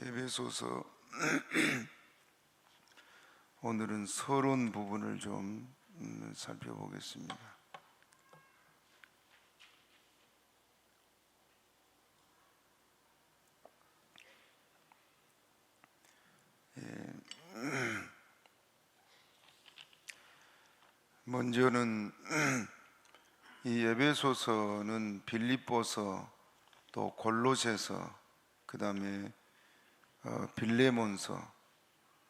예배소서 오늘은 서론 부분을 좀 살펴보겠습니다. 먼저는 이 에베소서는 빌립보서, 또 골로새서, 그 다음에 빌레몬서,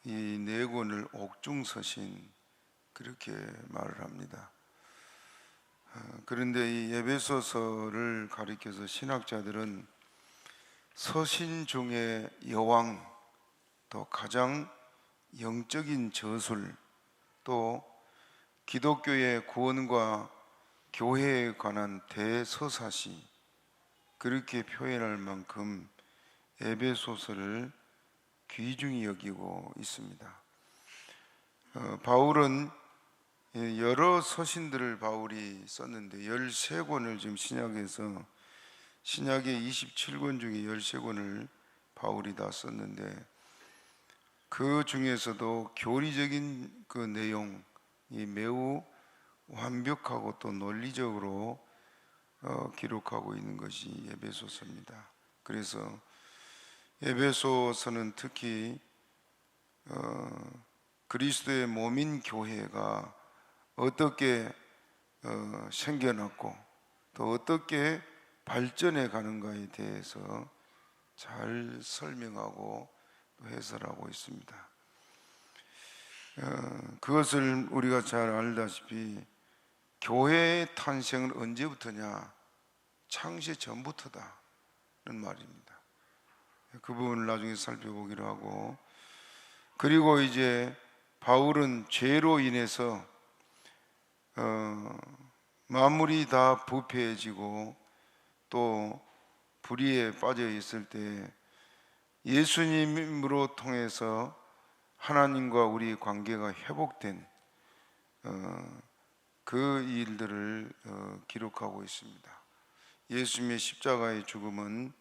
이 네 권을 옥중서신 그렇게 말을 합니다. 그런데 이 에베소서를 가리켜서 신학자들은 서신 중에 여왕, 또 가장 영적인 저술, 또 기독교의 구원과 교회에 관한 대서사시, 그렇게 표현할 만큼 에베소서를 귀중히 여기고 있습니다. 바울은 여러 서신들을 바울이 썼는데 13권을 지금 신약의 27권 중에 13권을 바울이 다 썼는데, 그 중에서도 교리적인 그 내용이 매우 완벽하고 또 논리적으로 기록하고 있는 것이 에베소서입니다. 그래서 에베소서는 특히 그리스도의 몸인 교회가 어떻게 생겨났고 또 어떻게 발전해 가는가에 대해서 잘 설명하고 해설하고 있습니다. 그것을 우리가 잘 알다시피 교회의 탄생은 언제부터냐? 창세 전부터다는 말입니다. 그 부분을 나중에 살펴보기로 하고, 그리고 이제 바울은 죄로 인해서 만물이 다 부패해지고 또 불의에 빠져 있을 때 예수님으로 통해서 하나님과 우리 관계가 회복된 그 일들을 기록하고 있습니다. 예수님의 십자가의 죽음은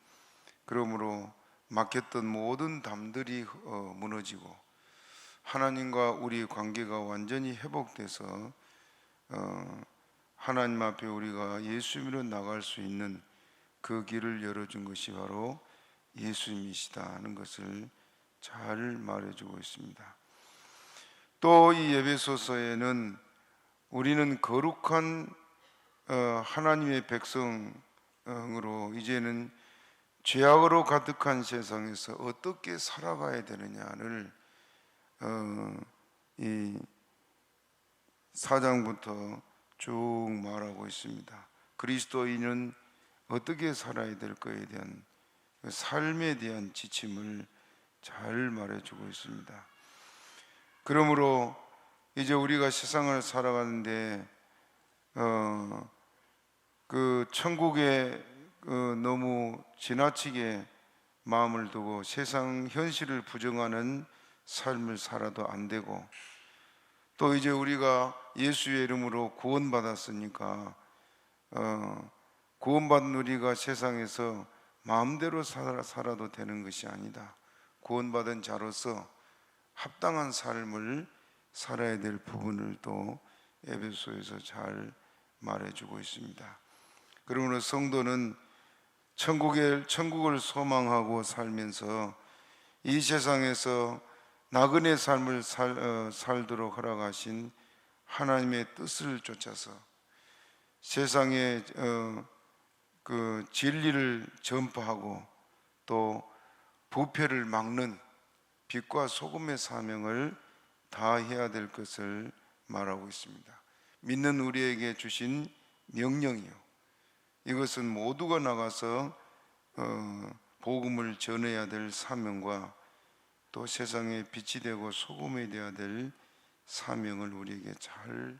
그러므로 막혔던 모든 담들이 무너지고 하나님과 우리 관계가 완전히 회복돼서 하나님 앞에 우리가 예수님으로 나갈 수 있는 그 길을 열어준 것이 바로 예수님이시다는 것을 잘 말해주고 있습니다. 또 이 에베소서에는 우리는 거룩한 하나님의 백성으로 이제는 죄악으로 가득한 세상에서 어떻게 살아가야 되느냐를 이 4장부터 쭉 말하고 있습니다. 그리스도인은 어떻게 살아야 될 것에 대한 삶에 대한 지침을 잘 말해주고 있습니다. 그러므로 이제 우리가 세상을 살아가는데 그 천국에 너무 지나치게 마음을 두고 세상 현실을 부정하는 삶을 살아도 안 되고, 또 이제 우리가 예수의 이름으로 구원받았으니까 구원받은 우리가 세상에서 마음대로 살아도 되는 것이 아니다. 구원받은 자로서 합당한 삶을 살아야 될 부분을 또 에베소에서 잘 말해주고 있습니다. 그러므로 성도는 천국을 소망하고 살면서 이 세상에서 나그네 삶을 살도록 허락하신 하나님의 뜻을 쫓아서 세상에 그 진리를 전파하고 또 부패를 막는 빛과 소금의 사명을 다해야 될 것을 말하고 있습니다. 믿는 우리에게 주신 명령이요, 이것은 모두가 나가서 복음을 전해야 될 사명과 또 세상에 빛이 되고 소금이 되어야 될 사명을 우리에게 잘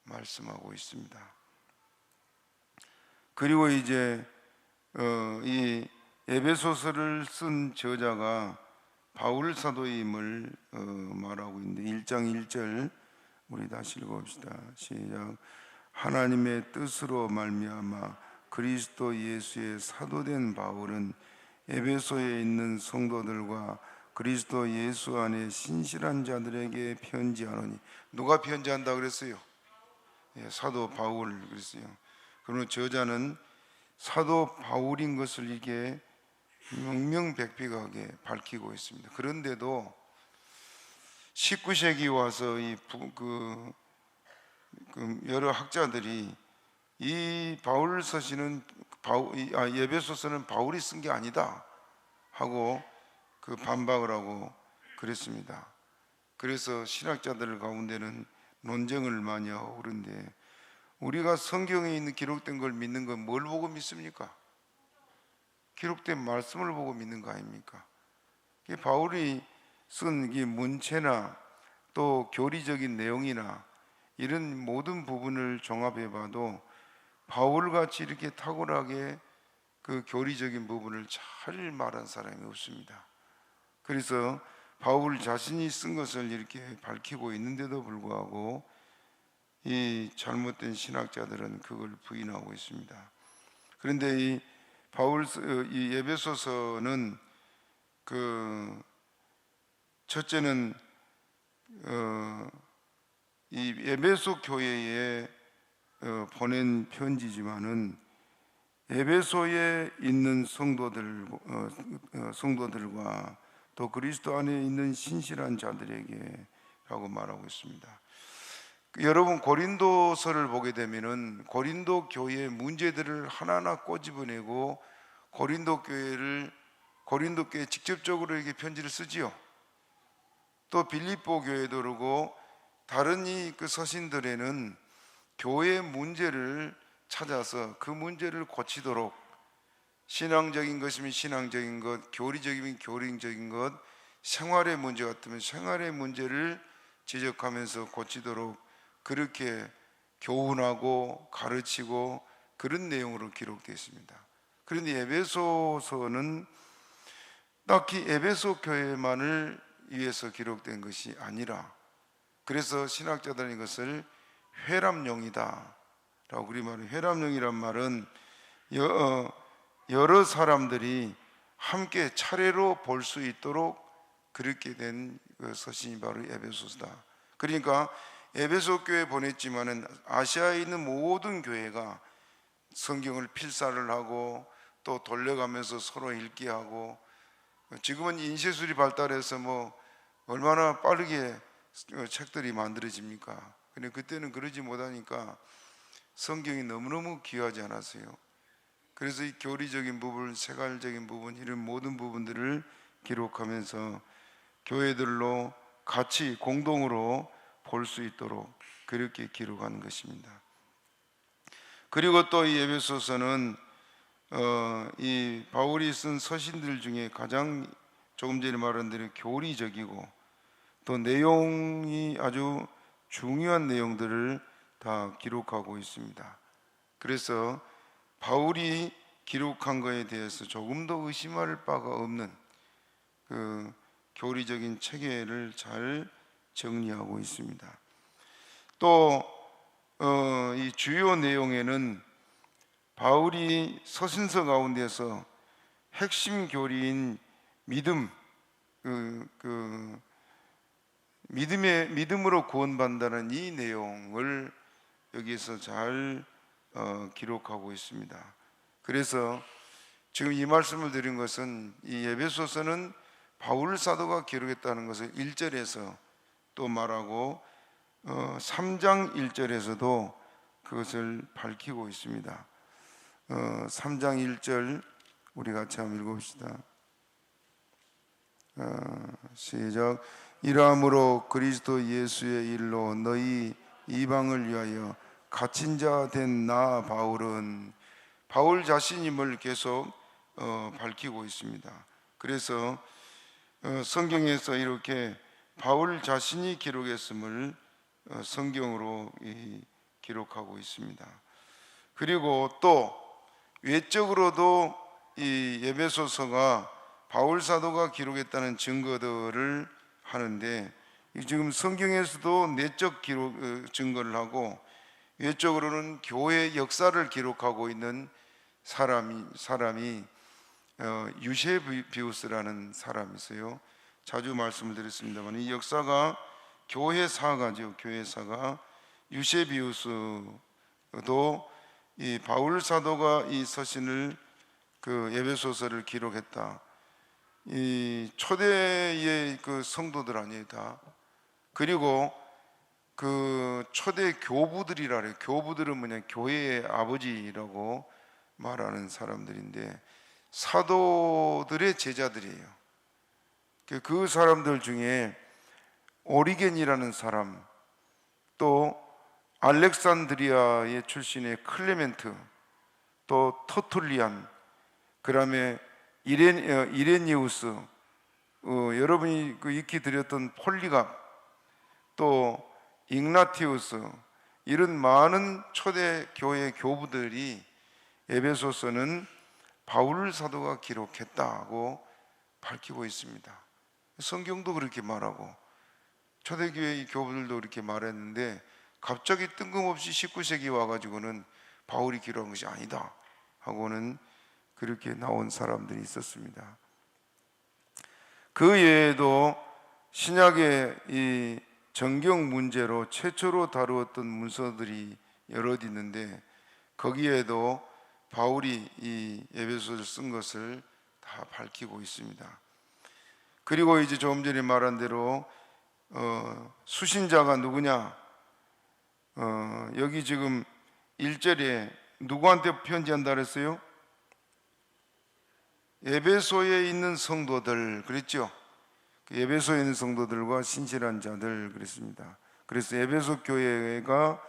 말씀하고 있습니다. 그리고 이제 이 에베소서를 쓴 저자가 바울 사도임을 말하고 있는데 1장 1절 우리 다시 읽어봅시다. 시작. 하나님의 뜻으로 말미암아 그리스도 예수의 사도된 바울은 에베소에 있는 성도들과 그리스도 예수 안에 신실한 자들에게 편지하노니. 누가 편지한다 그랬어요? 사도 바울 그랬어요. 그러면 저자는 사도 바울인 것을 이게 명명백백하게 밝히고 있습니다. 그런데도 19세기 와서 여러 학자들이 이 바울 서신은 에베소서는 바울이 쓴 게 아니다 하고 반박을 하고 그랬습니다. 그래서 신학자들 가운데는 논쟁을 많이 하고 그런데, 우리가 성경에 있는 기록된 걸 믿는 건 뭘 보고 믿습니까? 기록된 말씀을 보고 믿는 거 아닙니까? 바울이 쓴 이 문체나 또 교리적인 내용이나 이런 모든 부분을 종합해 봐도 바울같이 이렇게 탁월하게 그 교리적인 부분을 잘 말한 사람이 없습니다. 그래서 바울 자신이 쓴 것을 이렇게 밝히고 있는데도 불구하고 이 잘못된 신학자들은 그걸 부인하고 있습니다. 그런데 이 에베소서는 첫째는 이 에베소 교회에 보낸 편지지만은 에베소에 있는 성도들과 또 그리스도 안에 있는 신실한 자들에게라고 말하고 있습니다. 여러분 고린도서를 보게 되면은 고린도 교회의 문제들을 하나하나 꼬집어내고 고린도 교회에 직접적으로 이렇게 편지를 쓰지요. 또 빌립보 교회도 그러고 다른 그 서신들에는 교회의 문제를 찾아서 그 문제를 고치도록, 신앙적인 것이면 신앙적인 것, 교리적이면 교리적인 것, 생활의 문제 같으면 생활의 문제를 지적하면서 고치도록 그렇게 교훈하고 가르치고 그런 내용으로 기록되어 있습니다. 그런데 에베소서는 딱히 에베소 교회만을 위해서 기록된 것이 아니라, 그래서 신학자들은 이것을 회람용이다 라고 그리 말해요. 회람용이란 말은 여러 사람들이 함께 차례로 볼 수 있도록 그렇게 된 서신이 바로 에베소서다. 그러니까 에베소 교회에 보냈지만은 아시아에 있는 모든 교회가 성경을 필사를 하고 또 돌려가면서 서로 읽게 하고, 지금은 인쇄술이 발달해서 얼마나 빠르게 책들이 만들어집니까? 근데 그때는 그러지 못하니까 성경이 너무너무 귀하지 않았어요. 그래서 이 교리적인 부분, 생활적인 부분, 이런 모든 부분들을 기록하면서 교회들로 같이 공동으로 볼 수 있도록 그렇게 기록한 것입니다. 그리고 또 이 에베소서는 이 바울이 쓴 서신들 중에 가장 조금 전에 말한 대로 교리적이고 또 내용이 아주 중요한 내용들을 다 기록하고 있습니다. 그래서 바울이 기록한 것에 대해서 조금도 의심할 바가 없는 그 교리적인 체계를 잘 정리하고 있습니다. 또 이 주요 내용에는 바울이 서신서 가운데서 핵심 교리인 믿음으로 구원받는다는 이 내용을 여기서 잘 기록하고 있습니다. 그래서 지금 이 말씀을 드린 것은 이 에베소서는 바울 사도가 기록했다는 것을 1절에서 또 말하고 3장 1절에서도 그것을 밝히고 있습니다. 3장 1절 우리 같이 한번 읽어봅시다. 시작. 이러함으로 그리스도 예수의 일로 너희 이방을 위하여 갇힌 자 된 나 바울은, 바울 자신임을 계속 밝히고 있습니다. 그래서 성경에서 이렇게 바울 자신이 기록했음을 성경으로 기록하고 있습니다. 그리고 또 외적으로도 이 에베소서가 바울 사도가 기록했다는 증거들을 하는데, 지금 성경에서도 내적 기록 증거를 하고 외적으로는 교회 역사를 기록하고 있는 사람이 유세비우스라는 사람이 있어요. 자주 말씀을 드렸습니다만 이 역사가 교회사가죠. 교회사가 유세비우스도 이 바울 사도가 이 서신을 그 에베소서를 기록했다. 이 초대의 그 성도들 아니에요 다. 그리고 그 초대 교부들이라 그래요. 교부들은 뭐냐, 교회의 아버지라고 말하는 사람들인데 사도들의 제자들이에요. 그 사람들 중에 오리겐이라는 사람, 또 알렉산드리아의 출신의 클레멘트, 또 터툴리안, 그 다음에 이레니우스, 여러분이 그 익히 드렸던 폴리갑, 또 igna티우스, 이런 많은 초대 교회 교부들이 에베소서는 바울 사도가 기록했다고 밝히고 있습니다. 성경도 그렇게 말하고 초대교회의 교부들도 그렇게 말했는데 갑자기 뜬금없이 19세기 와가지고는 바울이 기록한 것이 아니다 하고는 그렇게 나온 사람들이 있었습니다. 그 외에도 신약의 이 정경 문제로 최초로 다루었던 문서들이 여럿 있는데 거기에도 바울이 이 에베소서를 쓴 것을 다 밝히고 있습니다. 그리고 이제 조금 전에 말한 대로 수신자가 누구냐? 여기 지금 1절에 누구한테 편지한다 그랬어요? 에베소에 있는 성도들 그랬죠? 에베소에 있는 성도들과 신실한 자들 그랬습니다. 그래서 에베소 교회가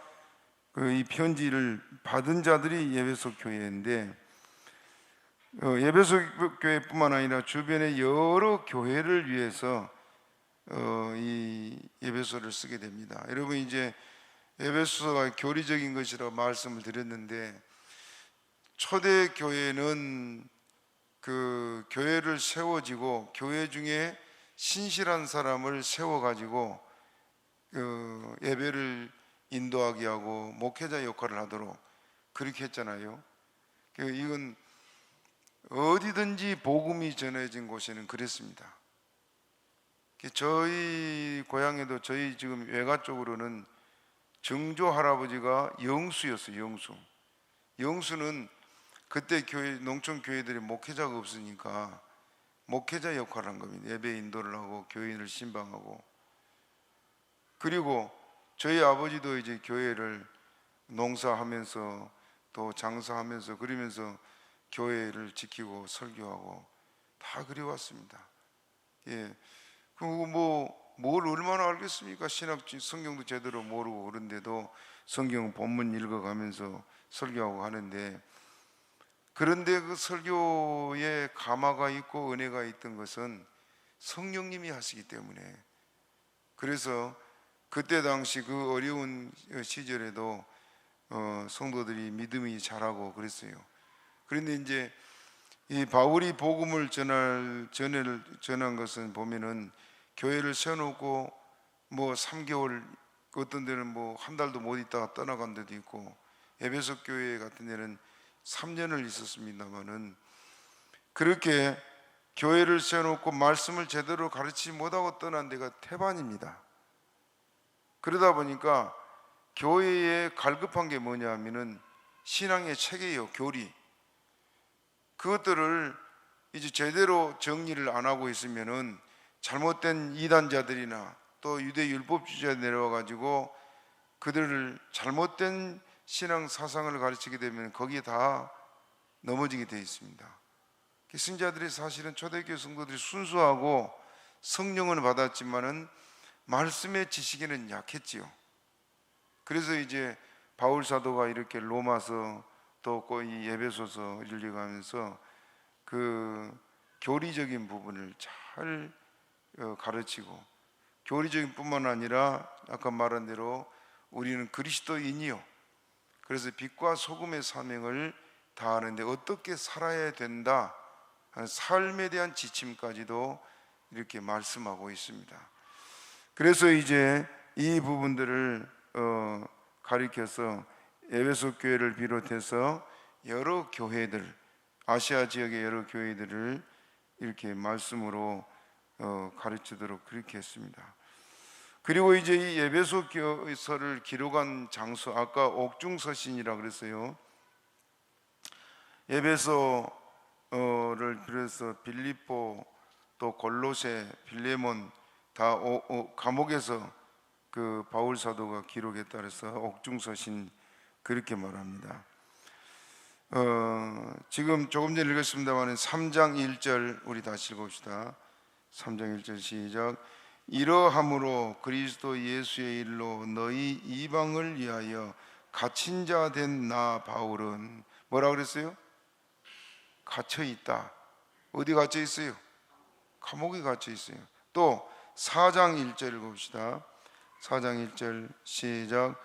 이 편지를 받은 자들이 에베소 교회인데 에베소 교회뿐만 아니라 주변의 여러 교회를 위해서 이 에베소를 쓰게 됩니다. 여러분 이제 에베소가 교리적인 것이라고 말씀을 드렸는데 초대 교회는 그 교회를 세워지고 교회 중에 신실한 사람을 세워가지고 예배를 인도하게 하고 목회자 역할을 하도록 그렇게 했잖아요. 이건 어디든지 복음이 전해진 곳에는 그랬습니다. 저희 고향에도 저희 지금 외가 쪽으로는 정조 할아버지가 영수였어요. 영수는 그때 교회, 농촌 교회들이 목회자가 없으니까 목회자 역할을 한 겁니다. 예배 인도를 하고 교인을 신방하고. 그리고 저희 아버지도 이제 교회를 농사하면서 또 장사하면서 그러면서 교회를 지키고 설교하고 다 그래왔습니다. 예. 그리고 뭘 얼마나 알겠습니까? 신학 성경도 제대로 모르고 그런데도 성경 본문 읽어가면서 설교하고 하는데, 그런데 그 설교에 감화가 있고 은혜가 있던 것은 성령님이 하시기 때문에, 그래서 그때 당시 그 어려운 시절에도 성도들이 믿음이 자라고 그랬어요. 그런데 이제 이 바울이 복음을 전한 것은 보면은 교회를 세워놓고 뭐 3개월, 어떤 데는 뭐 한 달도 못 있다가 떠나간 데도 있고, 에베소 교회 같은 데는 3년을 있었습니다만은 그렇게 교회를 세워놓고 말씀을 제대로 가르치지 못하고 떠난 데가 태반입니다. 그러다 보니까 교회에 갈급한 게 뭐냐 하면은 신앙의 체계예요. 교리. 그것들을 이제 제대로 정리를 안 하고 있으면은 잘못된 이단자들이나 또 유대 율법주의자 내려와 가지고 그들을 잘못된 신앙 사상을 가르치게 되면 거기에 다 넘어지게 되어 있습니다. 신자들이 사실은 초대교회 성도들이 순수하고 성령을 받았지만은 말씀의 지식에는 약했지요. 그래서 이제 바울 사도가 이렇게 로마서 또 이 에베소서 읽어가면서 그 교리적인 부분을 잘 가르치고, 교리적인 뿐만 아니라 아까 말한 대로 우리는 그리스도인이요, 그래서 빛과 소금의 사명을 다하는데 어떻게 살아야 된다 하는 삶에 대한 지침까지도 이렇게 말씀하고 있습니다. 그래서 이제 이 부분들을 가리켜서 에베소 교회를 비롯해서 여러 교회들, 아시아 지역의 여러 교회들을 이렇게 말씀으로 가르치도록 그렇게 했습니다. 그리고 이제 이 에베소서를 기록한 장소, 아까 옥중서신이라 그랬어요. 에베소를 비롯해서 빌립보, 또 골로새, 빌레몬 다 감옥에서 그 바울 사도가 기록했다 그래서 옥중서신 그렇게 말합니다. 지금 조금 전에 읽었습니다만 3장 1절 우리 다시 읽읍시다. 3장 1절 시작. 이러함으로 그리스도 예수의 일로 너희 이방을 위하여 갇힌 자 된 나 바울은 뭐라 그랬어요? 갇혀 있다. 어디 갇혀 있어요? 감옥에 갇혀 있어요. 또 4장 1절 읽읍시다. 4장 1절 시작.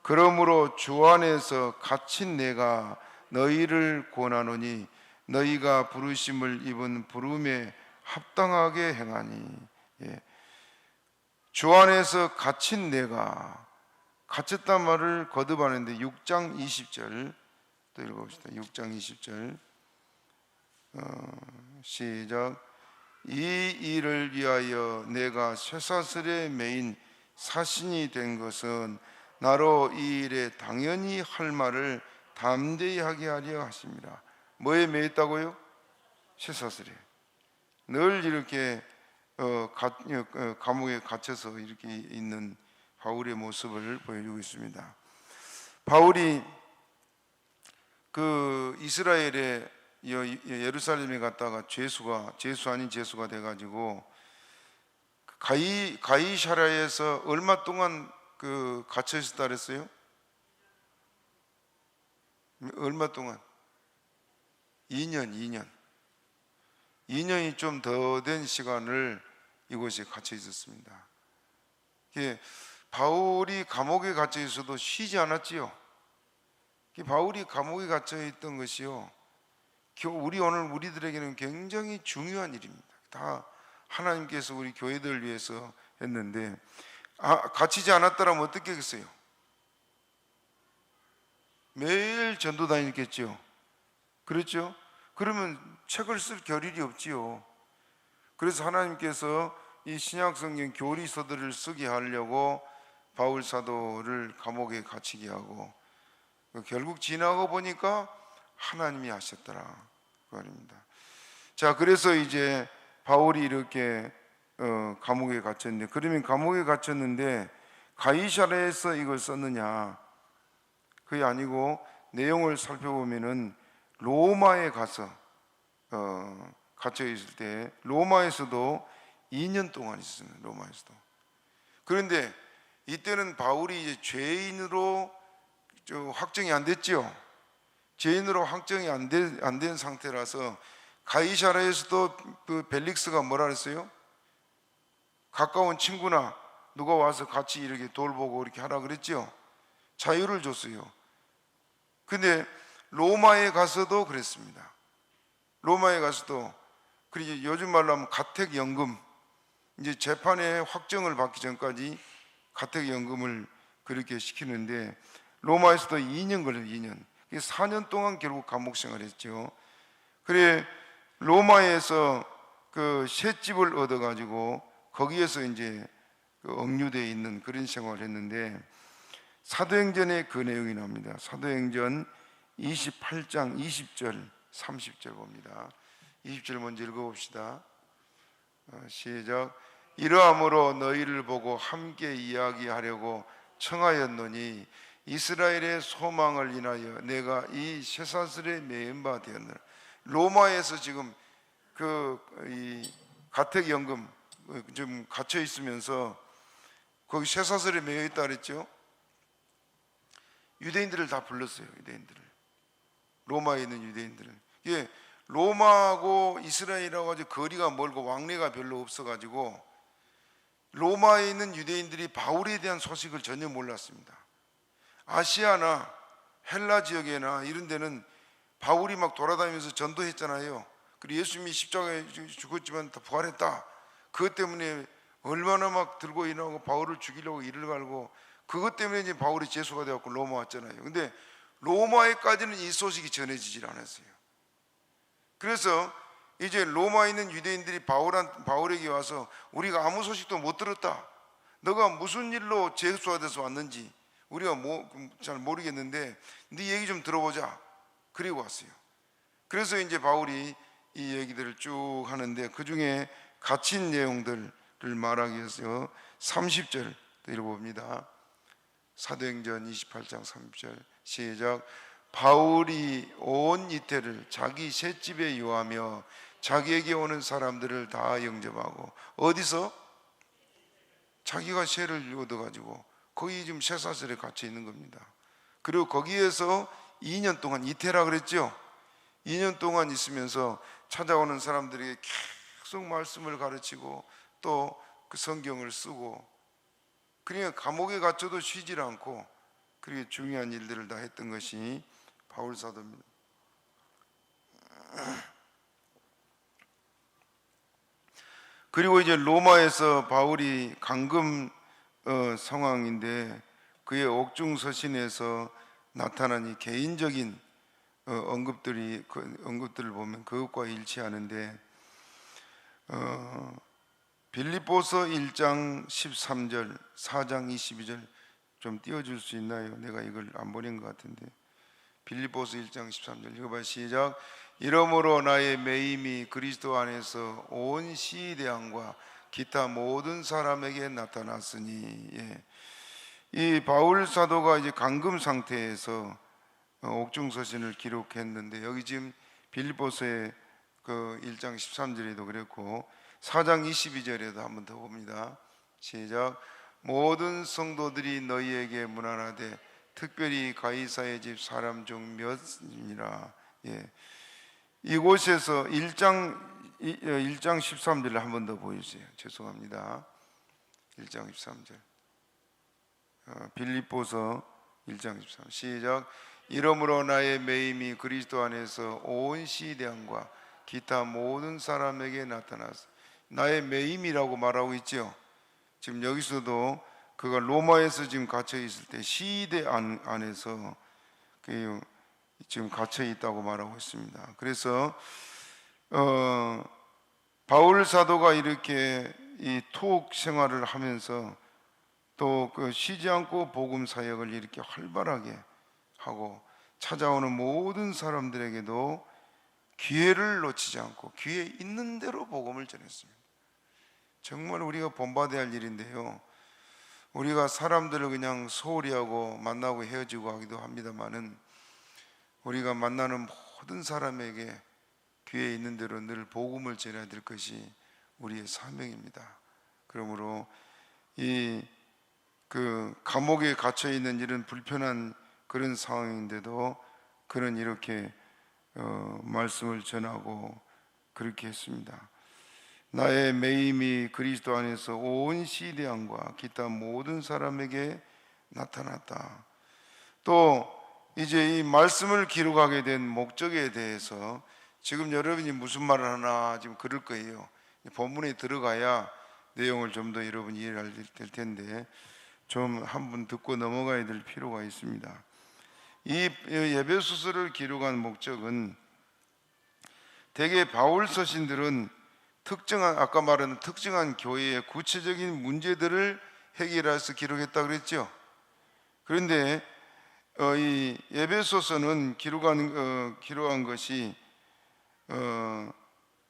그러므로 주 안에서 갇힌 내가 너희를 권하노니 너희가 부르심을 입은 부름에 합당하게 행하니. 주 안에서 갇힌 내가, 갇혔단 말을 거듭하는데 6장 20절 또 읽어봅시다. 6장 20절 시작. 이 일을 위하여 내가 쇠사슬에 매인 사신이 된 것은 나로 이 일에 당연히 할 말을 담대히 하게 하려 하십니다. 뭐에 매였다고요? 쇠사슬에. 늘 이렇게 감옥에 갇혀서 이렇게 있는 바울의 모습을 보여주고 있습니다. 바울이 그 이스라엘의 예루살렘에 갔다가 죄수 아닌 죄수가 돼가지고 가이사랴에서 얼마 동안 그 갇혀 있었다 그랬어요? 얼마 동안? 2년이 좀 더 된 시간을 이곳에 갇혀 있었습니다. 바울이 감옥에 갇혀 있어도 쉬지 않았지요. 바울이 감옥에 갇혀 있던 것이요, 오늘 우리들에게는 굉장히 중요한 일입니다. 다 하나님께서 우리 교회들을 위해서 했는데 갇히지 않았더라면 어떻게 했겠어요? 매일 전도 다녔겠죠. 그렇죠? 그러면 책을 쓸 겨를이 없지요. 그래서 하나님께서 이 신약성경 교리서들을 쓰게 하려고 바울 사도를 감옥에 갇히게 하고 결국 지나고 보니까 하나님이 하셨더라 그 말입니다. 자, 그래서 이제 바울이 이렇게 감옥에 갇혔는데, 그러면 감옥에 갇혔는데 가이사랴에서 이걸 썼느냐? 그게 아니고 내용을 살펴보면은 로마에 가서 갇혀 있을 때 로마에서도 2년 동안 있었습니다. 로마에서도. 그런데 이때는 바울이 이제 죄인으로 확정이 안 됐죠. 죄인으로 확정이 안 된 상태라서 가이사랴에서도 그 벨릭스가 뭐라 그랬어요? 가까운 친구나 누가 와서 같이 이렇게 돌보고 이렇게 하라 그랬죠. 자유를 줬어요. 근데 로마에 가서도 그랬습니다. 로마에 가서도, 그리고 요즘 말로 하면 가택연금, 이제 재판에 확정을 받기 전까지 가택연금을 그렇게 시키는데 로마에서도 2년 걸려요. 2년. 4년 동안 결국 감옥 생활을 했죠. 그래 로마에서 그 셋집을 얻어가지고 거기에서 이제 그 억류되어 있는 그런 생활을 했는데, 사도행전에 그 내용이 나옵니다. 사도행전 28장 20절 30절 봅니다. 20절 먼저 읽어봅시다. 시작. 이러함으로 너희를 보고 함께 이야기하려고 청하였노니 이스라엘의 소망을 인하여 내가 이 쇠사슬에 매인 바 되었느라. 로마에서 지금 이 가택연금 좀 갇혀 있으면서 거기 쇠사슬에 매여 있다 그랬죠. 유대인들을 다 불렀어요. 유대인들을, 로마에 있는 유대인들을. 이게 로마하고 이스라엘하고 아주 거리가 멀고 왕래가 별로 없어가지고 로마에 있는 유대인들이 바울에 대한 소식을 전혀 몰랐습니다. 아시아나 헬라 지역이나 이런 데는 바울이 막 돌아다니면서 전도했잖아요. 그리고 예수님이 십자가에 죽었지만 다 부활했다. 그것 때문에 얼마나 막 들고 일어나고 바울을 죽이려고 이를 갈고, 그것 때문에 이제 바울이 제수가 되었고 로마 왔잖아요. 근데 로마에까지는 이 소식이 전해지질 않았어요. 그래서 이제 로마에 있는 유대인들이 바울에게 와서 우리가 아무 소식도 못 들었다. 너가 무슨 일로 재수하돼서 왔는지 우리가 잘 모르겠는데 네 얘기 좀 들어보자. 그리고 왔어요. 그래서 이제 바울이 이 얘기들을 쭉 하는데 그 중에 갇힌 내용들을 말하기 위해서 30절 읽어봅니다. 사도행전 28장 30절 시작. 바울이 온 이태를 자기 셋집에 유하며 자기에게 오는 사람들을 다 영접하고, 어디서? 자기가 셋을 얻어가지고 거기 지금 셋사슬에 갇혀 있는 겁니다. 그리고 거기에서 2년 동안, 이태라 그랬죠? 2년 동안 있으면서 찾아오는 사람들에게 계속 말씀을 가르치고 또 그 성경을 쓰고, 그러니까 감옥에 갇혀도 쉬질 않고 그렇게 중요한 일들을 다 했던 것이 바울 사도입니다. 그리고 이제 로마에서 바울이 감금 상황인데 그의 옥중 서신에서 나타난 이 개인적인 언급들을 보면 그것과 일치하는데, 빌립보서 1장 13절, 4장 22절 좀 띄워줄 수 있나요? 내가 이걸 안 보낸 것 같은데. 빌립보서 1장 13절 읽어봐. 시작. 이러므로 나의 매임이 그리스도 안에서 온 시대왕과 기타 모든 사람에게 나타났으니. 예. 이 바울 사도가 이제 감금 상태에서 옥중 서신을 기록했는데, 여기 지금 빌립보서의 그 1장 13절에도 그랬고 4장 22절에도 한 번 더 봅니다. 시작. 모든 성도들이 너희에게 문안하되 특별히 가이사의 집 사람 중 몇이라. 예. 이곳에서 1장 13절을 한 번 더 보여주세요. 죄송합니다. 1장 13절. 빌립보서 1장 13. 시작. 이러므로 나의 매임이 그리스도 안에서 온 시대왕과 기타 모든 사람에게 나타났어. 나의 매임이라고 말하고 있죠. 지금 여기서도 그가 로마에서 지금 갇혀 있을 때 시대 안에서 지금 갇혀 있다고 말하고 있습니다. 그래서 바울 사도가 이렇게 이 투옥 생활을 하면서 또 그 쉬지 않고 복음 사역을 이렇게 활발하게 하고 찾아오는 모든 사람들에게도 기회를 놓치지 않고 기회 있는 대로 복음을 전했습니다. 정말 우리가 본받아야 할 일인데요, 우리가 사람들을 그냥 소홀히 하고 만나고 헤어지고 하기도 합니다만은 우리가 만나는 모든 사람에게 기회 있는 대로 늘 복음을 전해야 될 것이 우리의 사명입니다. 그러므로 이 감옥에 갇혀 있는 이런 불편한 그런 상황인데도 그는 이렇게 말씀을 전하고 그렇게 했습니다. 나의 매임이 그리스도 안에서 온 시대왕과 기타 모든 사람에게 나타났다. 또 이제 이 말씀을 기록하게 된 목적에 대해서 지금 여러분이 무슨 말을 하나 지금 그럴 거예요. 본문에 들어가야 내용을 좀 더 여러분이 이해할 될 텐데 좀 한번 듣고 넘어가야 될 필요가 있습니다. 이 에베소서를 기록한 목적은 대개 바울 서신들은 아까 말한 특정한 교회의 구체적인 문제들을 해결해서 기록했다 그랬죠. 그런데 이 에베소서는 기록한 것이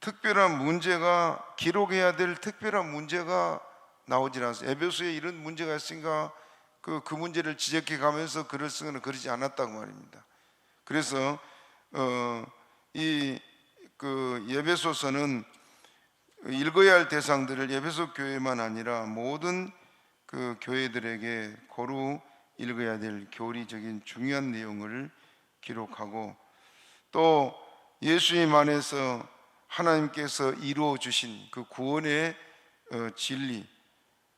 특별한 문제가, 기록해야 될 특별한 문제가 나오질 않았어요. 에베소에 이런 문제가 있으니까 그 문제를 지적해 가면서 글을 쓰거나 그러지 않았다고 말입니다. 그래서 이 에베소서는 읽어야 할 대상들을 에베소 교회만 아니라 모든 그 교회들에게 고루 읽어야 될 교리적인 중요한 내용을 기록하고, 또 예수님 안에서 하나님께서 이루어 주신 그 구원의 진리,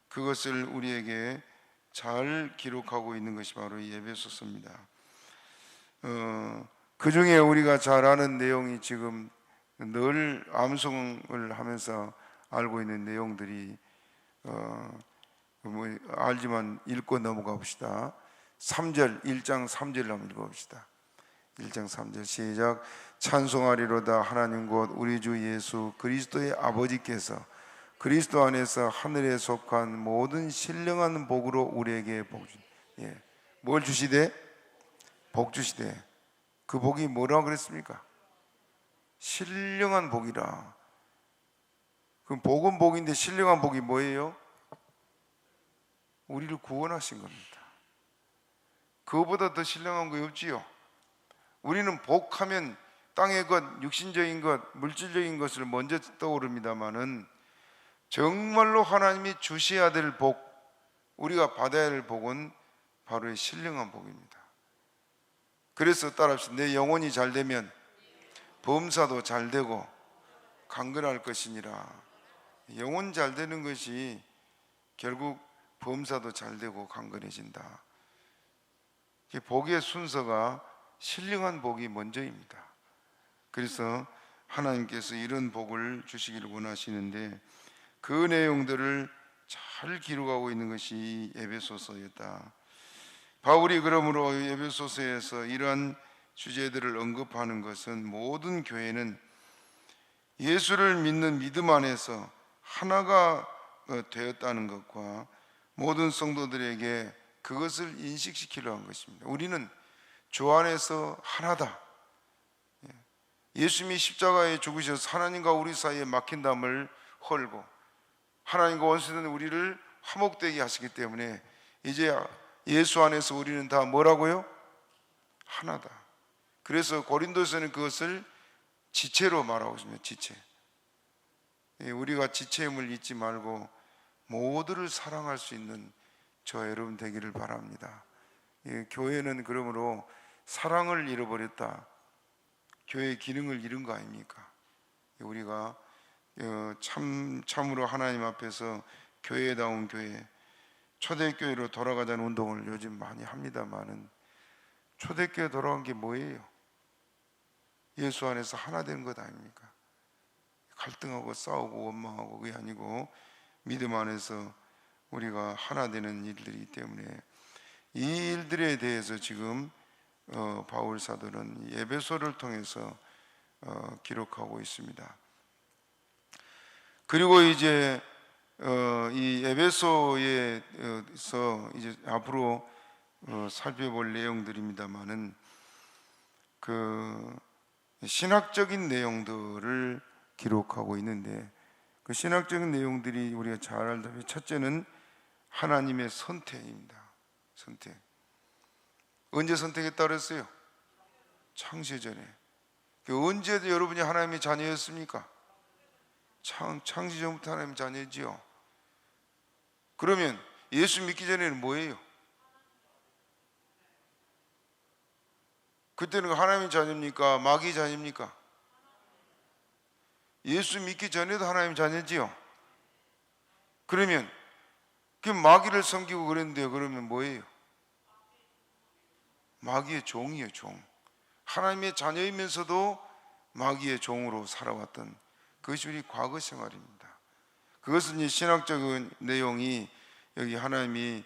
그것을 우리에게 잘 기록하고 있는 것이 바로 이 에베소서입니다. 그 중에 우리가 잘 아는 내용이 지금 늘 암송을 하면서 알고 있는 내용들이 알지만 읽고 넘어가 봅시다. 3절, 1장 3절을 한번 읽어봅시다. 1장 3절 시작. 찬송하리로다 하나님 곧 우리 주 예수 그리스도의 아버지께서 그리스도 안에서 하늘에 속한 모든 신령한 복으로 우리에게 복 주. 예. 뭘 주시되? 복 주시되. 그 복이 뭐라고 그랬습니까? 신령한 복이라. 그럼 복은 복인데 신령한 복이 뭐예요? 우리를 구원하신 겁니다. 그거보다 더 신령한 거 없지요. 우리는 복하면 땅의 것, 육신적인 것, 물질적인 것을 먼저 떠오릅니다마는 정말로 하나님이 주셔야 될 복, 우리가 받아야 할 복은 바로 이 신령한 복입니다. 그래서 따라합시다. 내 영혼이 잘 되면 범사도 잘 되고 강건할 것이니라. 영혼 잘 되는 것이 결국 범사도 잘 되고 강건해진다. 복의 순서가 신령한 복이 먼저입니다. 그래서 하나님께서 이런 복을 주시기를 원하시는데 그 내용들을 잘 기록하고 있는 것이 에베소서였다. 바울이 그러므로 에베소서에서 이러한 주제들을 언급하는 것은 모든 교회는 예수를 믿는 믿음 안에서 하나가 되었다는 것과 모든 성도들에게 그것을 인식시키려 한 것입니다. 우리는 주 안에서 하나다. 예수님이 십자가에 죽으셔서 하나님과 우리 사이에 막힌 담을 헐고 하나님과 원수된 우리를 화목되게 하시기 때문에 이제 예수 안에서 우리는 다 뭐라고요? 하나다. 그래서 고린도서는 그것을 지체로 말하고 있습니다. 지체. 우리가 지체임을 잊지 말고 모두를 사랑할 수 있는 저 여러분 되기를 바랍니다. 교회는 그러므로 사랑을 잃어버렸다. 교회의 기능을 잃은 거 아닙니까? 우리가 참으로 하나님 앞에서 교회다운 교회, 초대교회로 돌아가자는 운동을 요즘 많이 합니다만은 초대교회 돌아간 게 뭐예요? 예수 안에서 하나 되는 것 아닙니까? 갈등하고 싸우고 원망하고 그게 아니고 믿음 안에서 우리가 하나 되는 일들이기 때문에 이 일들에 대해서 지금 바울 사도는 에베소를 통해서 기록하고 있습니다. 그리고 이제 이 에베소에서 이제 앞으로 살펴볼 내용들입니다만은 그 신학적인 내용들을 기록하고 있는데 그 신학적인 내용들이 우리가 잘 알다시피 첫째는 하나님의 선택입니다. 선택. 언제 선택했다 그랬어요? 창세전에. 언제 여러분이 하나님의 자녀였습니까? 창세 전부터 하나님의 자녀지요. 그러면 예수 믿기 전에는 뭐예요? 그때는 하나님의 자녀입니까? 마귀의 자녀입니까? 예수 믿기 전에도 하나님의 자녀지요. 그러면 그 마귀를 섬기고 그랬는데요. 그러면 뭐예요? 마귀의 종이에요. 종. 하나님의 자녀이면서도 마귀의 종으로 살아왔던 그것이 우리 과거 생활입니다. 그것은 이제 신학적인 내용이 여기 하나님이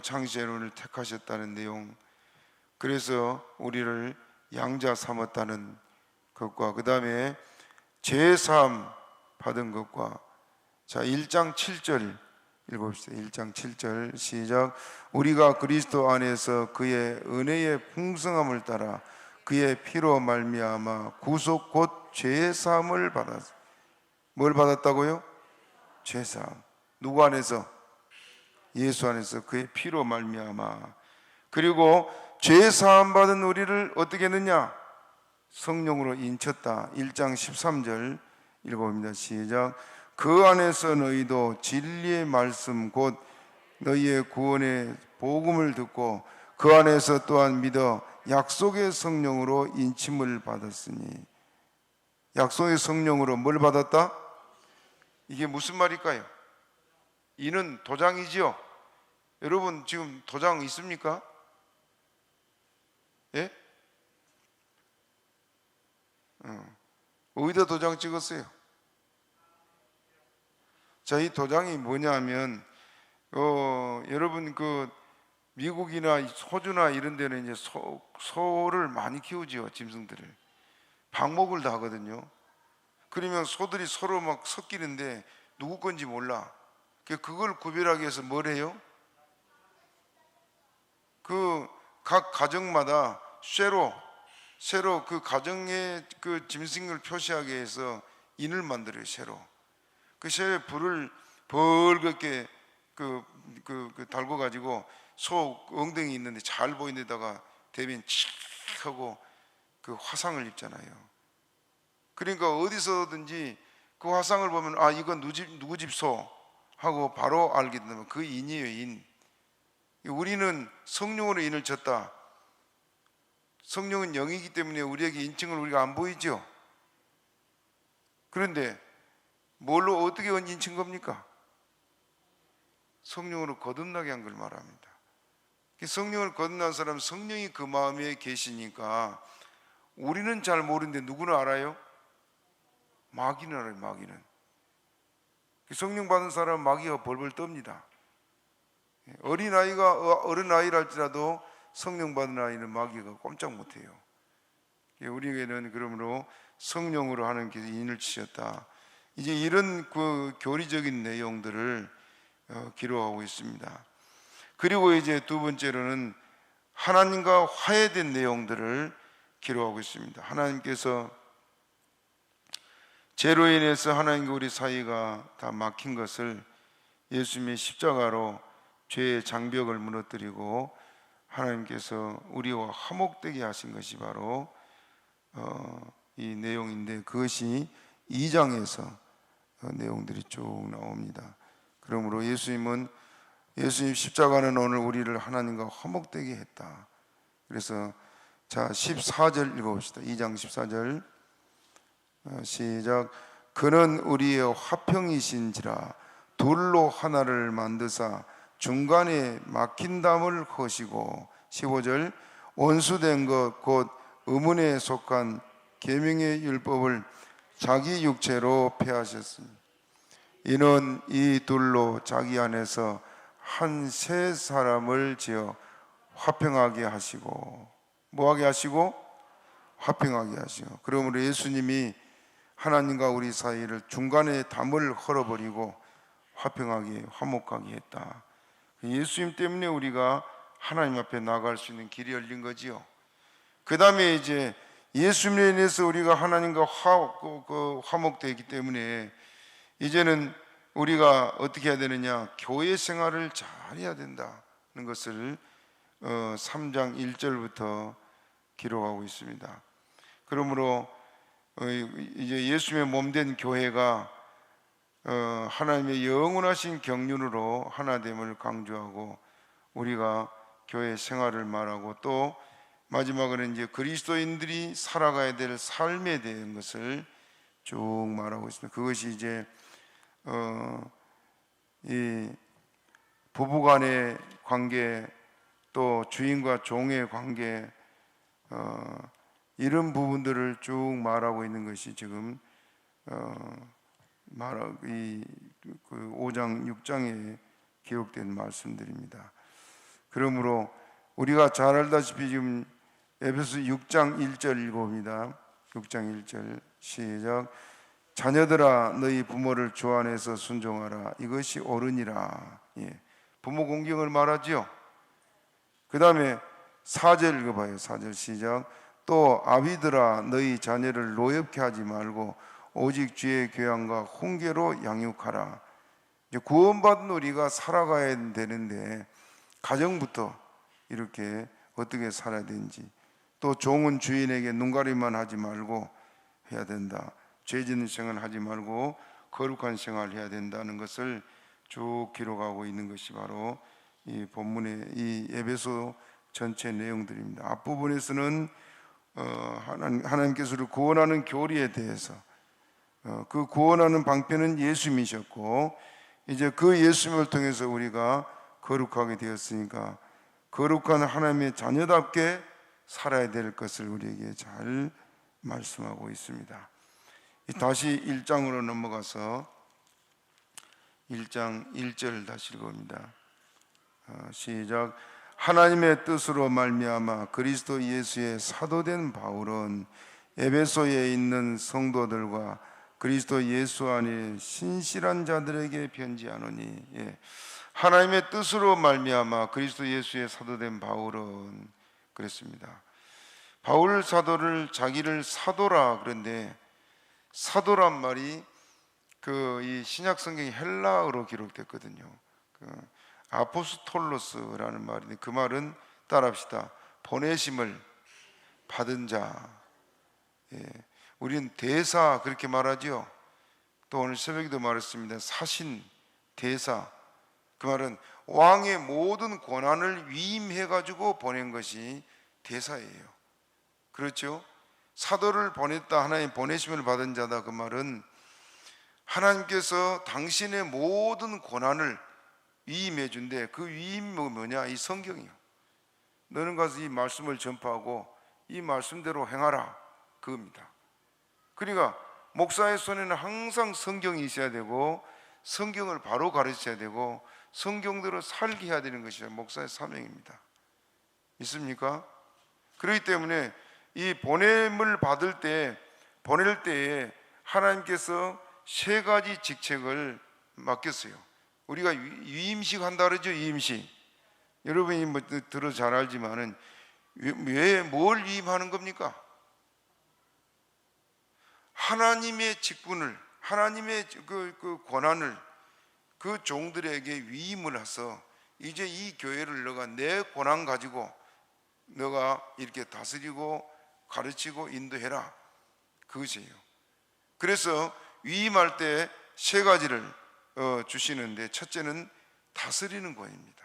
창세론을 택하셨다는 내용, 그래서 우리를 양자 삼았다는 것과 그 다음에 제사함 받은 것과 자 1장 7절 읽어봅시다. 1장 7절 시작. 우리가 그리스도 안에서 그의 은혜의 풍성함을 따라 그의 피로 말미암아 구속 곧 죄사함을 받았어. 뭘 받았다고요? 죄사함. 누구 안에서? 예수 안에서 그의 피로 말미암아. 그리고 죄사함 받은 우리를 어떻게 했느냐? 성령으로 인쳤다. 1장 13절 읽어봅니다. 시작. 그 안에서 너희도 진리의 말씀 곧 너희의 구원의 복음을 듣고 그 안에서 또한 믿어 약속의 성령으로 인침을 받았으니. 약속의 성령으로 뭘 받았다? 이게 무슨 말일까요? 이는 도장이지요. 여러분 지금 도장 있습니까? 예? 어디다 도장 찍었어요? 자, 이 도장이 뭐냐 하면 여러분 그 미국이나 호주나 이런 데는 이제 소를 많이 키우지요. 짐승들을 방목을 다 하거든요. 그러면 소들이 서로 막 섞이는데 누구 건지 몰라. 그걸 구별하기 위해서 뭘 해요? 그 각 가정마다 쇠로 그 가정의 그 짐승을 표시하기 위해서 인을 만들어요. 쇠로. 그 쇠에 불을 벌겋게 달궈 가지고 소 엉덩이 있는데 잘 보이는 데다가 대변 칙 하고 그 화상을 입잖아요. 그러니까 어디서든지 그 화상을 보면 아 이건 누구 집 소 하고 바로 알게 되면 그 인이에요. 인. 우리는 성령으로 인을 쳤다. 성령은 영이기 때문에 우리에게 인칭을 우리가 안 보이죠. 그런데 뭘로 어떻게 인친 겁니까? 성령으로 거듭나게 한 걸 말합니다. 성령을 거듭난 사람은 성령이 그 마음에 계시니까 우리는 잘 모르는데 누구는 알아요? 마귀는 알아요. 마귀는. 성령 받은 사람은 마귀가 벌벌 떱니다. 어린아이를 할지라도 성령 받은 아이는 마귀가 꼼짝 못해요. 우리에게는 그러므로 성령으로 하는 게 인을 치셨다. 이제 이런 그 교리적인 내용들을 기록하고 있습니다. 그리고 이제 두 번째로는 하나님과 화해된 내용들을 기록하고 있습니다. 하나님께서 죄로 인해서 하나님과 우리 사이가 다 막힌 것을 예수님의 십자가로 죄의 장벽을 무너뜨리고 하나님께서 우리와 화목되게 하신 것이 바로 이 내용인데 그것이 2장에서 내용들이 쭉 나옵니다. 그러므로 예수님 십자가는 오늘 우리를 하나님과 화목되게 했다. 그래서 자 14절 읽어봅시다. 2장 14절 시작. 그는 우리의 화평이신지라 둘로 하나를 만드사 중간에 막힌 담을 허시고 15절 원수된 것 곧 의문에 속한 계명의 율법을 자기 육체로 폐하셨으니 이는 이 둘로 자기 안에서 한 세 사람을 지어 화평하게 하시고 뭐하게 하시고 화평하게 하시고 그러므로 예수님이 하나님과 우리 사이를 중간에 담을 헐어버리고 화평하게 화목하게 했다. 예수님 때문에 우리가 하나님 앞에 나아갈 수 있는 길이 열린 거지요. 그 다음에 이제 예수님에 인해서 우리가 하나님과 화목되기 때문에 이제는 우리가 어떻게 해야 되느냐, 교회 생활을 잘 해야 된다는 것을 3장 1절부터 기록하고 있습니다. 그러므로 이제 예수님의 몸된 교회가 하나님의 영원하신 경륜으로 하나됨을 강조하고 우리가 교회 생활을 말하고 또 마지막으로는 이제 그리스도인들이 살아가야 될 삶에 대한 것을 쭉 말하고 있습니다. 그것이 이제 이 부부간의 관계 또 주인과 종의 관계 이런 부분들을 쭉 말하고 있는 것이 지금 이 5장 6장에 기록된 말씀들입니다. 그러므로 우리가 잘 알다시피 지금 에베소 6장 1절 읽어봅니다. 6장 1절 시작. 자녀들아 너희 부모를 주 안에서 순종하라 이것이 옳으니라. 부모 공경을 말하지요. 그 다음에 4절 읽어봐요. 4절 시작. 또 아비들아 너희 자녀를 노엽게 하지 말고 오직 주의 교양과 훈계로 양육하라. 이제 구원받은 우리가 살아가야 되는데 가정부터 이렇게 어떻게 살아야 되는지 또 종은 주인에게 눈가리만 하지 말고 해야 된다. 죄 짓는 생활 하지 말고 거룩한 생활을 해야 된다는 것을 쭉 기록하고 있는 것이 바로 이 본문의 이 에베소 전체 내용들입니다. 앞부분에서는 하나님께서 우리를 구원하는 교리에 대해서 그 구원하는 방편은 예수님이셨고 이제 그 예수님을 통해서 우리가 거룩하게 되었으니까 거룩한 하나님의 자녀답게 살아야 될 것을 우리에게 잘 말씀하고 있습니다. 다시 1장으로 넘어가서 1장 1절 다시 읽어봅니다. 시작. 하나님의 뜻으로 말미암아 그리스도 예수의 사도된 바울은 에베소에 있는 성도들과 그리스도 예수 안에 신실한 자들에게 편지하노니, 하나님의 뜻으로 말미암아 그리스도 예수의 사도된 바울은 그랬습니다. 바울 사도를 자기를 사도라 그런데, 사도란 말이 이 신약 성경이 헬라어로 기록됐거든요. 아포스톨로스라는 말인데, 그 말은 따라합시다. 보내심을 받은 자. 우리는 대사 그렇게 말하죠. 또 오늘 새벽에도 말했습니다. 사신, 대사. 그 말은 왕의 모든 권한을 위임해 가지고 보낸 것이 대사예요. 그렇죠? 사도를 보냈다, 하나님 보내심을 받은 자다. 그 말은 하나님께서 당신의 모든 권한을 위임해 준대. 그 위임이 뭐냐? 이 성경이요. 너는 가서 이 말씀을 전파하고 이 말씀대로 행하라, 그겁니다. 그러니까 목사의 손에는 항상 성경이 있어야 되고, 성경을 바로 가르쳐야 되고, 성경대로 살게 해야 되는 것이 목사의 사명입니다. 믿습니까? 그렇기 때문에 이 보냄을 받을 때, 보낼 때에 하나님께서 세 가지 직책을 맡겼어요. 우리가 위임식 한다 그러죠. 위임식. 여러분이 뭐 들어 잘 알지만은 왜 뭘 위임하는 겁니까? 하나님의 직분을, 하나님의 그 권한을 그 종들에게 위임을 해서, 이제 이 교회를 너가 내 권한 가지고 너가 이렇게 다스리고 가르치고 인도해라, 그것이에요. 그래서 위임할 때 세 가지를 주시는데, 첫째는 다스리는 권입니다.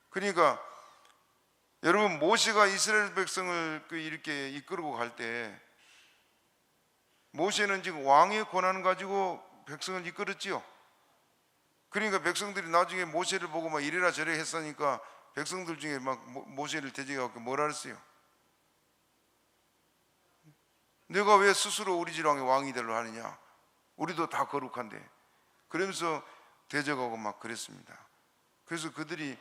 그러니까 여러분, 모세가 이스라엘 백성을 이렇게 이끌고 갈 때, 모세는 지금 왕의 권한을 가지고 백성을 이끌었지요. 그러니까 백성들이 나중에 모세를 보고 막 이래라 저래라 했으니까 백성들 중에 막 모세를 대적해서 뭐라 그랬어요? 내가 왜 스스로 우리 지방의 왕이 되려 하느냐? 우리도 다 거룩한데. 그러면서 대적하고 막 그랬습니다. 그래서 그들이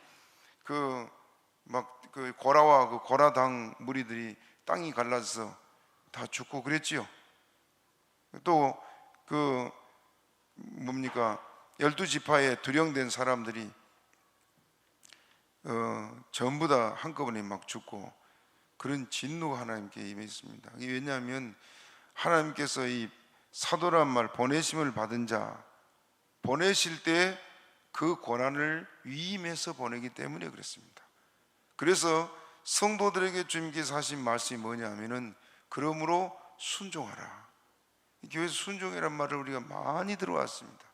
고라와 그 고라당 무리들이 땅이 갈라져서 다 죽고 그랬지요. 또 뭡니까? 12지파에 두령된 사람들이 전부 다 한꺼번에 막 죽고, 그런 진노가 하나님께 임했습니다. 왜냐하면 하나님께서 이 사도란 말, 보내심을 받은 자, 보내실 때 그 권한을 위임해서 보내기 때문에 그렇습니다. 그래서 성도들에게 주님께서 하신 말씀이 뭐냐면은, 그러므로 순종하라. 교회에서 순종이란 말을 우리가 많이 들어왔습니다.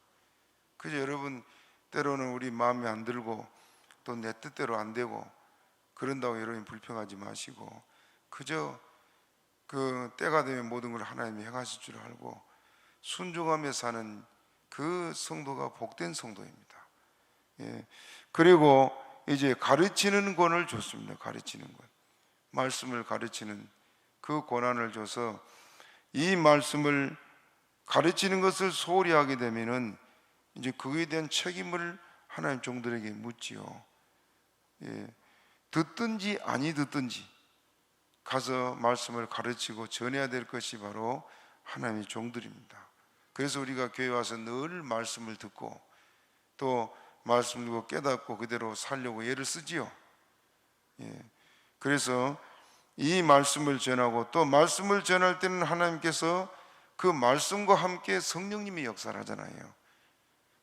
그저 여러분, 때로는 우리 마음에 안 들고 또 내 뜻대로 안 되고 그런다고 여러분이 불평하지 마시고, 그저 때가 되면 모든 걸 하나님이 행하실 줄 알고 순종하며 사는 그 성도가 복된 성도입니다. 그리고 이제 가르치는 권을 줬습니다. 가르치는 권, 말씀을 가르치는 그 권한을 줘서, 이 말씀을 가르치는 것을 소홀히 하게 되면은 이제 그에 대한 책임을 하나님 종들에게 묻지요. 듣든지 아니 듣든지 가서 말씀을 가르치고 전해야 될 것이 바로 하나님의 종들입니다. 그래서 우리가 교회 와서 늘 말씀을 듣고 또 말씀 듣고 깨닫고 그대로 살려고 애를 쓰지요. 그래서 이 말씀을 전하고, 또 말씀을 전할 때는 하나님께서 그 말씀과 함께 성령님이 역사를 하잖아요.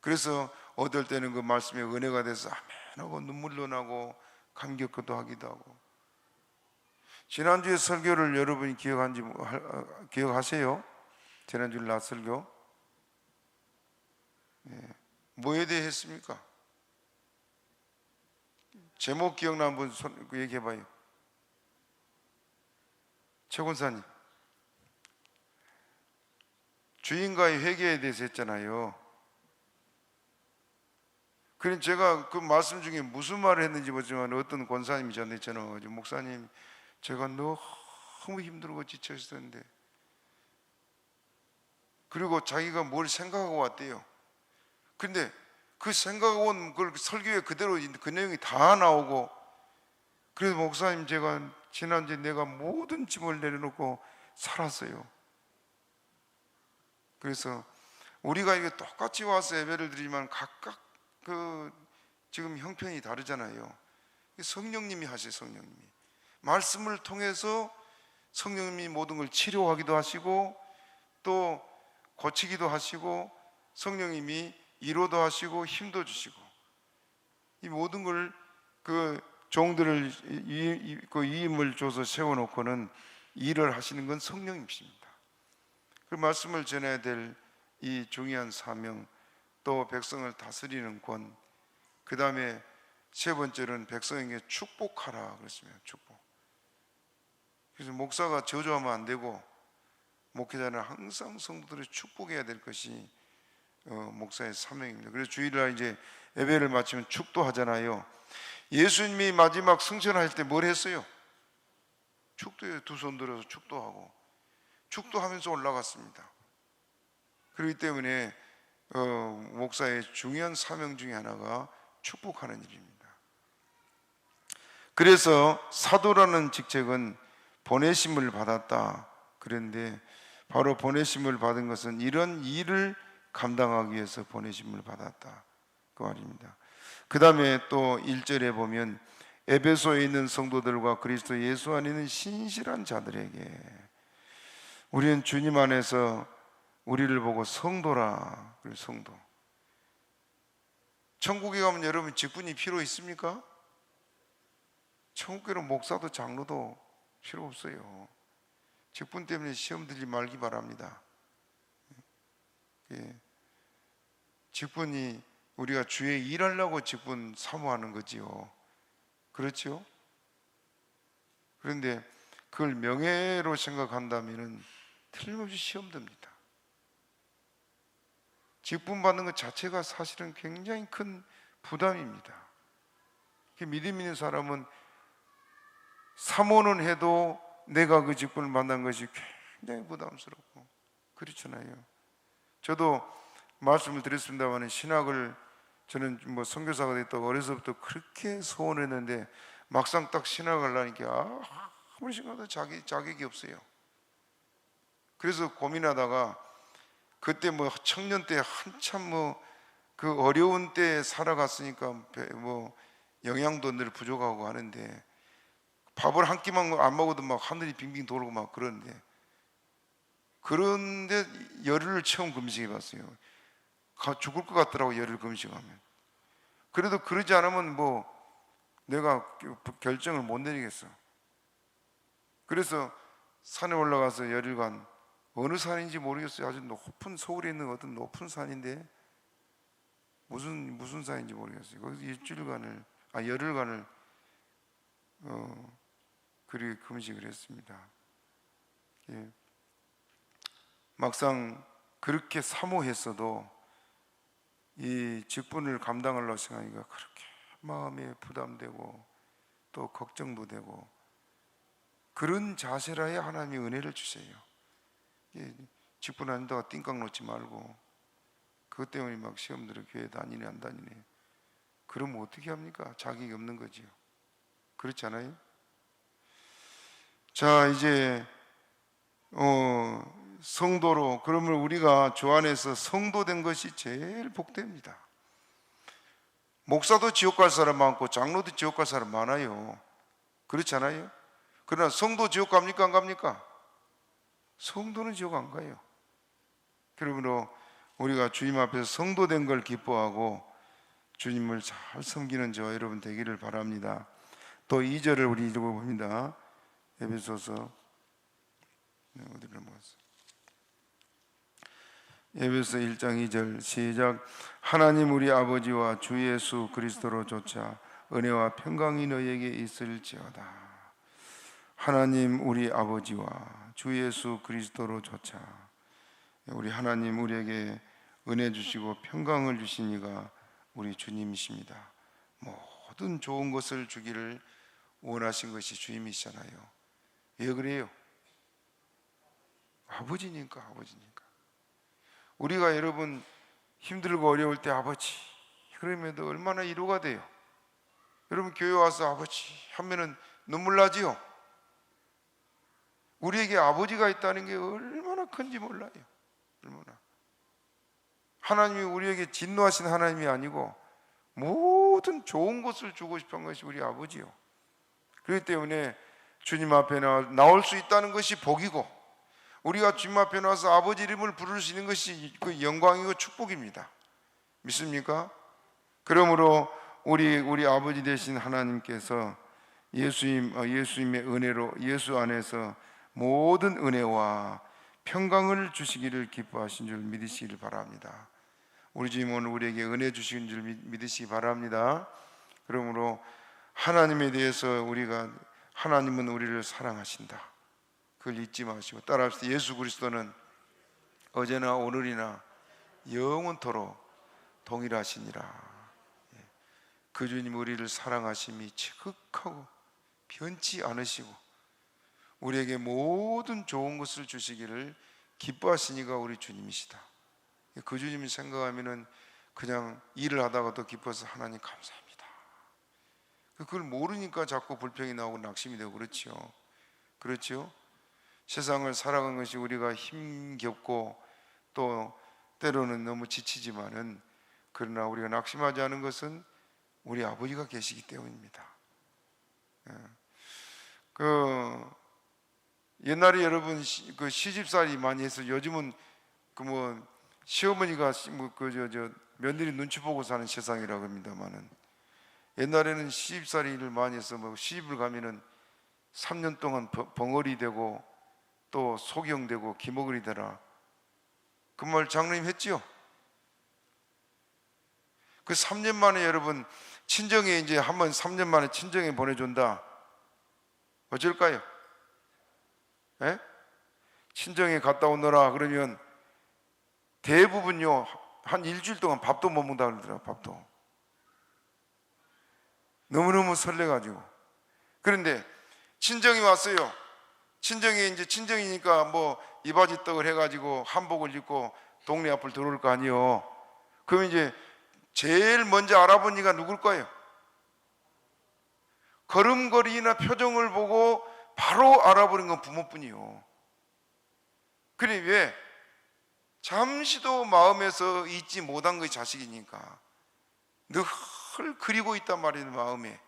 그래서 어떨 때는 그 말씀에 은혜가 돼서 아멘 하고 눈물로 나고 감격도 하기도 하고. 지난주에 설교를 여러분이 기억하세요? 지난주 낮 설교 뭐에 대해 했습니까? 제목 기억나는 분 얘기해봐요. 최 권사님, 주인과의 회개에 대해서 했잖아요. 그럼 제가 그 말씀 중에 무슨 말을 했는지 모르지만, 어떤 권사님이 저한테 전화 와가지고, 목사님 제가 너무 힘들고 지쳐 있었는데, 그리고 자기가 뭘 생각하고 왔대요. 근데 그 생각은 그 설교에 그대로 그 내용이 다 나오고, 그래서 목사님 제가 지난주에 내가 모든 짐을 내려놓고 살았어요. 그래서 우리가 이게 똑같이 와서 예배를 드리지만 각각 그 지금 형편이 다르잖아요. 성령님이 하세요. 성령님이 말씀을 통해서 성령님이 모든 걸 치료하기도 하시고 또 고치기도 하시고 성령님이 위로도 하시고 힘도 주시고, 이 모든 걸 그 종들을 그 위임을 줘서 세워놓고는 일을 하시는 건 성령님이십니다. 그 말씀을 전해야 될 이 중요한 사명, 또 백성을 다스리는 권, 그 다음에 세 번째는 백성에게 축복하라 그랬습니다. 축복. 그래서 목사가 저주하면 안 되고 목회자는 항상 성도들을 축복해야 될 것이 목사의 사명입니다. 그래서 주일날 이제 예배를 마치면 축도하잖아요. 예수님이 마지막 승천할 때 뭘 했어요? 축도해요. 두 손 들어서 축도하고 축도하면서 올라갔습니다. 그렇기 때문에 목사의 중요한 사명 중에 하나가 축복하는 일입니다. 그래서 사도라는 직책은 보내심을 받았다 그랬는데, 바로 보내심을 받은 것은 이런 일을 감당하기 위해서 보내심을 받았다 그 말입니다. 그 다음에 또 1절에 보면 에베소에 있는 성도들과 그리스도 예수 안에 있는 신실한 자들에게, 우리는 주님 안에서 우리를 보고 성도라. 그래, 성도. 천국에 가면 여러분 직분이 필요 있습니까? 천국에는 목사도 장로도 필요 없어요. 직분 때문에 시험 들지 말기 바랍니다. 직분이 우리가 주에 일하려고 직분 사모하는 거지요. 그렇죠? 그런데 그걸 명예로 생각한다면 틀림없이 시험 듭니다. 직분 받는 것 자체가 사실은 굉장히 큰 부담입니다. 믿음 있는 사람은 사모는 해도 내가 그 직분을 만난 것이 굉장히 부담스럽고 그렇잖아요. 저도 말씀을 드렸습니다만 신학을 저는 뭐 선교사가 됐다고 어려서부터 그렇게 소원했는데 막상 딱 신학을 하니까 아무리 생각해도 자격이 없어요. 그래서 고민하다가 그때 뭐 청년 때 한참 뭐 그 어려운 때 살아갔으니까 뭐 영양도 늘 부족하고 하는데 밥을 한 끼만 안 먹어도 막 하늘이 빙빙 돌고 막 그러는데 열흘을 처음 금식해 봤어요. 죽을 것 같더라고 열흘 금식하면. 그래도 그러지 않으면 뭐 내가 결정을 못 내리겠어. 그래서 산에 올라가서 열흘간, 어느 산인지 모르겠어요. 아주 높은, 서울에 있는 어떤 높은 산인데 무슨 산인지 모르겠어요. 거기서 열흘간을 그리 금식을 했습니다. 예. 막상 그렇게 사모했어도 이 직분을 감당하려고 생각하니까 그렇게 마음에 부담되고 또 걱정도 되고, 그런 자세라야 하나님이 은혜를 주세요. 직분 아닌다가 띵깡 놓지 말고 그것 때문에 막 시험 들어 교회 다니네 안 다니네, 그러면 어떻게 합니까? 자격이 없는 거지요. 그렇지 않아요? 자, 이제 성도로, 그러면 우리가 주 안에서 성도된 것이 제일 복됩니다. 목사도 지옥 갈 사람 많고 장로도 지옥 갈 사람 많아요. 그렇지 않아요? 그러나 성도 지옥 갑니까 안 갑니까? 성도는 지옥 안 가요. 그러므로 우리가 주님 앞에서 성도된 걸 기뻐하고 주님을 잘 섬기는 저와 여러분 되기를 바랍니다. 또 2절을 우리 읽어봅니다. 에베소서 어디를 넘어갔어? 에베소 1장 2절 시작. 하나님 우리 아버지와 주 예수 그리스도로 조차 은혜와 평강이 너희에게 있을지어다. 하나님 우리 아버지와 주 예수 그리스도로 조차, 우리 하나님 우리에게 은혜 주시고 평강을 주신 이가 우리 주님이십니다. 모든 좋은 것을 주기를 원하신 것이 주님이시잖아요. 왜 그래요? 아버지니까. 우리가 여러분 힘들고 어려울 때 아버지 그럼에도 얼마나 위로가 돼요. 여러분 교회 와서 아버지 하면은 눈물 나지요. 우리에게 아버지가 있다는 게 얼마나 큰지 몰라요. 얼마나. 하나님이 우리에게 진노하신 하나님이 아니고 모든 좋은 것을 주고 싶은 것이 우리 아버지요. 그렇기 때문에 주님 앞에 나올 수 있다는 것이 복이고, 우리가 주님 앞에 나와서 아버지 이름을 부를 수 있는 것이 그 영광이고 축복입니다. 믿습니까? 그러므로 우리 아버지 되신 하나님께서 예수님의 은혜로 예수 안에서 모든 은혜와 평강을 주시기를 기뻐하신 줄 믿으시기를 바랍니다. 우리 주님 오늘 우리에게 은혜 주시는 줄 믿으시기 바랍니다. 그러므로 하나님에 대해서 하나님은 우리를 사랑하신다, 그걸 잊지 마시고 따라합시다. 예수 그리스도는 어제나 오늘이나 영원토록 동일하시니라. 그 주님 우리를 사랑하심이 지극하고 변치 않으시고 우리에게 모든 좋은 것을 주시기를 기뻐하시니가 우리 주님이시다. 그 주님을 생각하면은 그냥 일을 하다가도 기뻐서 하나님 감사합니다. 그걸 모르니까 자꾸 불평이 나오고 낙심이 되고 그렇죠? 세상을 살아가는 것이 우리가 힘겹고 또 때로는 너무 지치지만은, 그러나 우리가 낙심하지 않은 것은 우리 아버지가 계시기 때문입니다. 옛날에 여러분 그 시집살이 많이 해서 요즘은 시어머니가 며느리 눈치 보고 사는 세상이라고 합니다만은, 옛날에는 시집살이를 많이 해서 시집을 가면은 3년 동안 벙어리 되고 또 소경되고 기머거리 되라, 그 말 장로님 했지요. 그 3년 만에 여러분 친정에 이제 한번 3년 만에 친정에 보내준다, 어쩔까요? 에? 친정에 갔다 오너라 그러면 대부분요 한 일주일 동안 밥도 못 먹는다 그러더라고요. 밥도 너무너무 설레가지고. 그런데 친정이 왔어요. 친정이니까 이바지 떡을 해가지고 한복을 입고 동네 앞을 들어올 거 아니에요. 그럼 이제 제일 먼저 알아본 이가 누굴 거예요? 걸음걸이나 표정을 보고 바로 알아보는 건 부모뿐이요. 그래 왜? 잠시도 마음에서 잊지 못한 것이 자식이니까 늘 그리고 있단 말이에요, 마음에.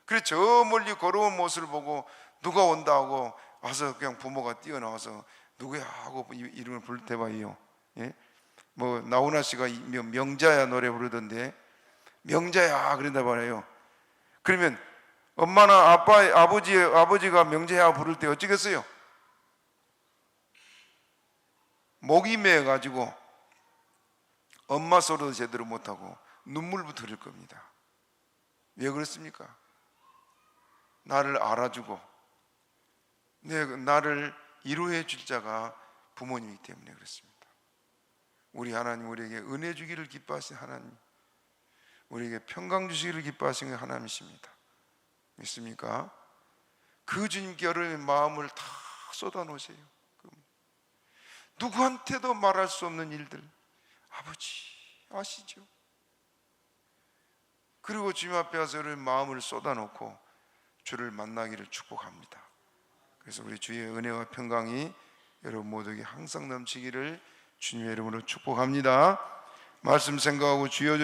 그래서 저 멀리 걸어온 모습을 보고 누가 온다 하고 와서 그냥 부모가 뛰어나와서 누구야 하고 이름을 부를 때 봐요. 예? 나훈아 씨가 명자야 노래 부르던데, 명자야 그런다 말이에요. 그러면 엄마나 아버지가 명자야 부를 때 어쩌겠어요? 목이 메어가지고 엄마 소리도 제대로 못하고 눈물부터 흘릴 겁니다. 왜 그렇습니까? 나를 알아주고 나를 위로해 줄 자가 부모님이기 때문에 그렇습니다. 우리 하나님 우리에게 은혜 주기를 기뻐하신 하나님, 우리에게 평강 주시기를 기뻐하시는 하나님이십니다. 믿습니까? 그 주님께 여러분의 마음을 다 쏟아놓으세요. 누구한테도 말할 수 없는 일들 아버지 아시죠? 그리고 주님 앞에 와서 여러분의 마음을 쏟아놓고 주를 만나기를 축복합니다. 그래서 우리 주의 은혜와 평강이 여러분 모두에게 항상 넘치기를 주님의 이름으로 축복합니다. 말씀 생각하고 주여